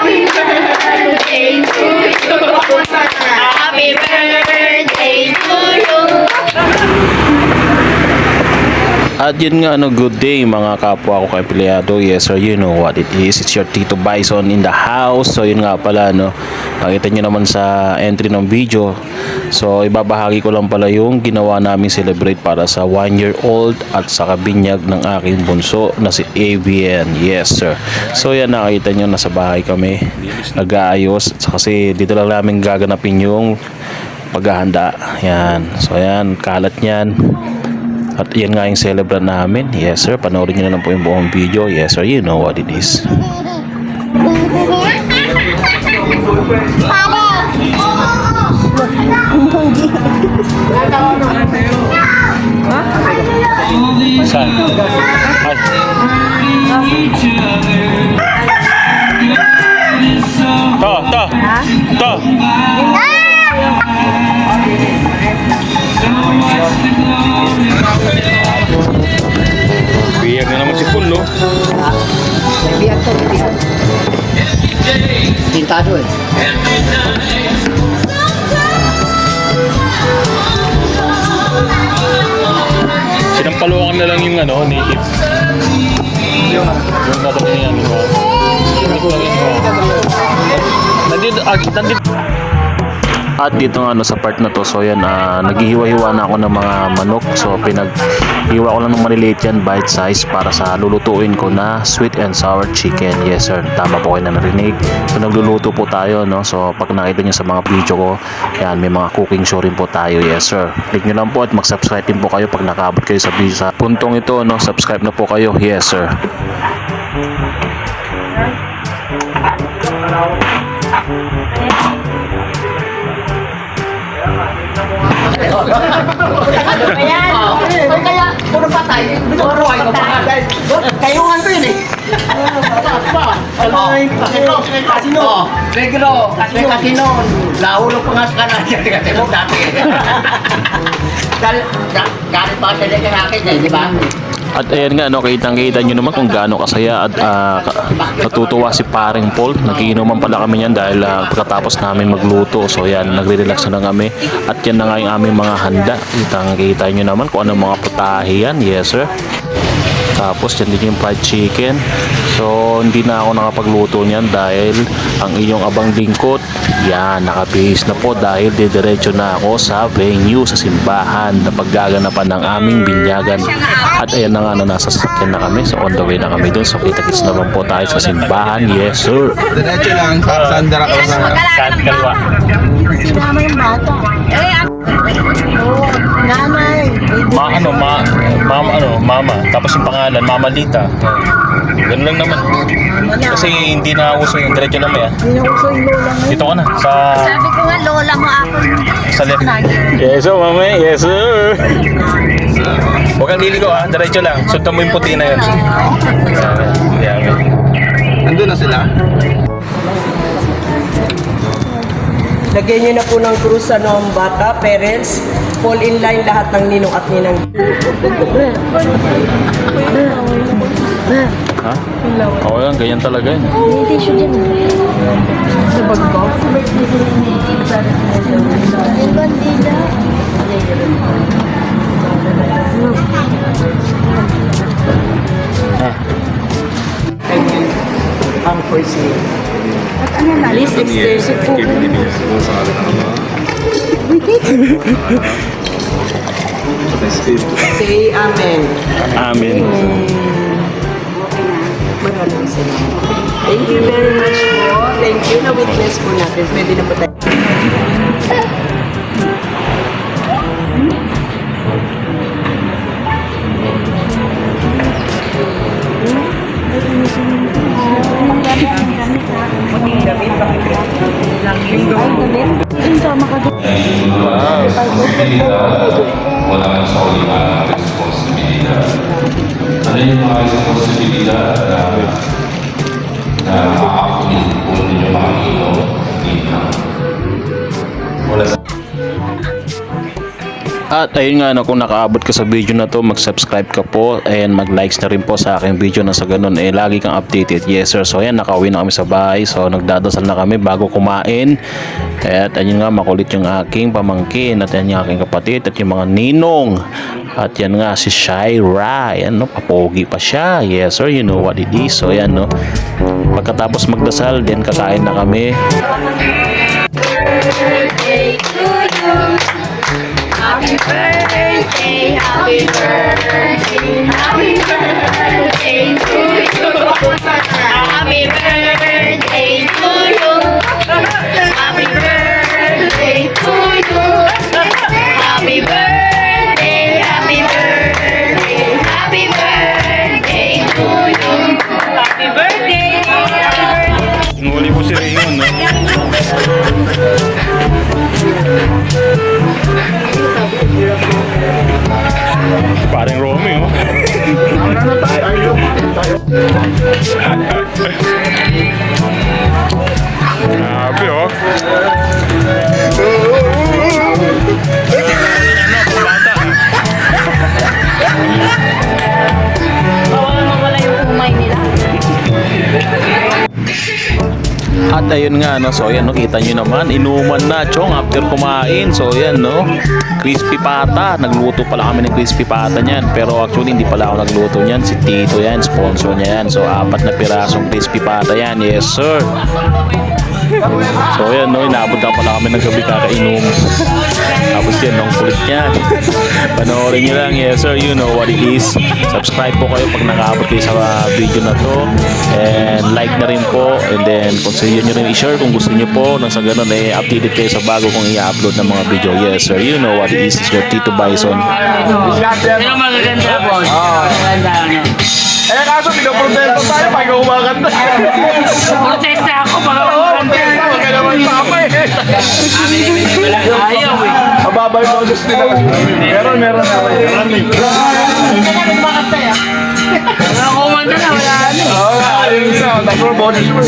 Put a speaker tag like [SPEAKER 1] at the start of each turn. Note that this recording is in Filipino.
[SPEAKER 1] Happy birthday to you. Happy birthday to you.
[SPEAKER 2] At yun nga, good day mga kapwa ko ka-empleyado. Yes sir, you know what it is. It's your Tito Bison in the house. So yun nga pala, nakita nyo naman sa entry ng video. So ibabahagi ko lang pala yung ginawa namin celebrate para sa 1-year-old at sa kabinyag ng aking bunso na si ABN. Yes sir. So yan, nakita nyo, nasa bahay kami nag-aayos kasi dito lang namin gaganapin yung paghahanda. Yan. So yan, kalat nyan. At yan nga yung celebrate namin. Yes sir, panoorin nyo na lang po yung buong video. Yes sir, you know what it is. Saan? To. Biyak na naman si Pulo.
[SPEAKER 3] Biyak to, biyak. Pintado eh.
[SPEAKER 2] Sinampalukan na lang yung native. Yung natin niya. Nandito. At dito nga sa part na to, so yan, naghihiwa-hiwa na ako ng mga manok. So pinaghiwa ko lang ng maliliit yan, bite size, para sa lulutuin ko na sweet and sour chicken. Yes sir, tama po kayo na narinig. So nagluluto po tayo, so pag nakita nyo sa mga video ko, yan, may mga cooking show rin po tayo. Yes sir, click nyo lang po at mag-subscribe din po kayo pag nakaabot kayo sa puntong ito, subscribe na po kayo. Yes sir.
[SPEAKER 3] Ayan. Kaya, puro patay. Puro ay patay. Kayungan ko yun eh. Kasino. Regro. Kasino. Lahulog pa nga sa kanan. Kasi mo dati. Galit pa siya din sa akin eh, di ba?
[SPEAKER 2] At ayan nga, kitang-kita nyo naman kung gaano kasaya at natutuwa si paring Paul. Nagiinuman pala kami yan dahil pagkatapos namin magluto. So yan, nagre-relax na kami. At yan na nga yung aming mga handa. Kitang-kita nyo naman kung anong mga putahe yan. Yes sir. Tapos yan din yung fried chicken. So hindi na ako nakapagluto niyan dahil ang inyong abang lingkod, yan, nakabihis na po dahil didiretso na ako sa venue, sa simbahan na paggaganapan ng aming binyagan. At ayan na nga, nasa sasakyan na kami. So on the way na kami dun. So kita-kits naman po tayo sa simbahan. Yes sir.
[SPEAKER 4] Diretso lang, sandara ka sa
[SPEAKER 2] Kaliwa.
[SPEAKER 3] Sinama yung bata. Nanay.
[SPEAKER 2] Mama. Tapos yung pangalan, Mama Lita. Ganun lang naman. Kasi hindi na uso yung diretso na may.
[SPEAKER 3] Sinuso yung lola mo.
[SPEAKER 2] Dito ka na.
[SPEAKER 1] Sabi ko nga, lola mo ako.
[SPEAKER 2] Sa left. Yes sir, mama. Yes sir. Huwag kang liligo diretso lang. Sundan mo yung puti na yun.
[SPEAKER 4] Nandun na sila.
[SPEAKER 3] Lagyan nyo na po ng krus sa bata, parents. Fall in line lahat ng ninong at ninang.
[SPEAKER 2] Ha? Oo yan, ganyan talaga yun.
[SPEAKER 1] May tissue dyan.
[SPEAKER 3] Sa bag ko.
[SPEAKER 1] Yung bandila.
[SPEAKER 3] Ang first name.
[SPEAKER 1] At ano na?
[SPEAKER 3] Please extend po. Say amen.
[SPEAKER 2] Amen.
[SPEAKER 3] Maraming salamat. Thank you very much po. Thank you. Na-witness po natin. Pwede na po tayo.
[SPEAKER 5] Wala kang sa ulihan responsibilidad. Ano yung mga responsibilidad na makakakunin po ninyo Panginoon dito? Wala sa...
[SPEAKER 2] At ayun nga, no, kung nakaabot ka sa video na to, mag-subscribe ka po and mag-likes na rin po sa aking video na sa ganun lagi kang updated. Yes sir. So ayan, nakauwi na kami sa bahay. So nagdadasal na kami bago kumain. At ayun nga, makulit yung aking pamangkin at yan yung aking kapatid at yung mga ninong. At yan nga si Shaira. Ayan, no, papogi pa siya. Yes sir, you know what it is. So ayan, no, pagkatapos magdasal, then kakain na kami.
[SPEAKER 1] Happy birthday, happy birthday, happy birthday to you. Happy birthday to you. Happy birthday to you. Happy birthday, happy birthday, happy birthday to you. Happy birthday, happy birthday.
[SPEAKER 2] Nunguli po si Raymond, no? Parang Romeo. Grabe, oh.
[SPEAKER 1] Bawal mawala yung umay nila.
[SPEAKER 2] At ayun nga, no, so ayan, no, kita nyo naman, inuman na, chong, after kumain. So ayan, no, crispy pata, nagluto pala kami ng crispy pata niyan, pero actually hindi pala ako nagluto niyan, si Tito yan, sponsor niya yan. So 4 na pirasong crispy pata yan. Yes sir. So ayan, no, inabot na pala kami ng gabi kakainom. Tapos yan, no, ang kulit niya. Panoorin nyo lang. Yes sir, you know what it is. Subscribe po kayo pag nakaabot kayo sa video na to, and like na rin po, and then consider nyo rin i-share kung gusto nyo po, nang sa ganun updated kayo sa bago kong i-upload ng mga video. Yes sir, you know what it is. It's your Tito Bison.
[SPEAKER 6] Pero magaganda po. Magaganda ano.
[SPEAKER 4] Eh kaso pinaprotesta tayo pag umakanta.
[SPEAKER 6] Protesta ako para magaganda.
[SPEAKER 4] Huwag ka naman papa eh.
[SPEAKER 6] Ayaw eh.
[SPEAKER 4] Mababa yung boses nila. Meron na.
[SPEAKER 6] Wala ko man na wala ano.
[SPEAKER 4] Oo, ayun isa. Tapos boses mo.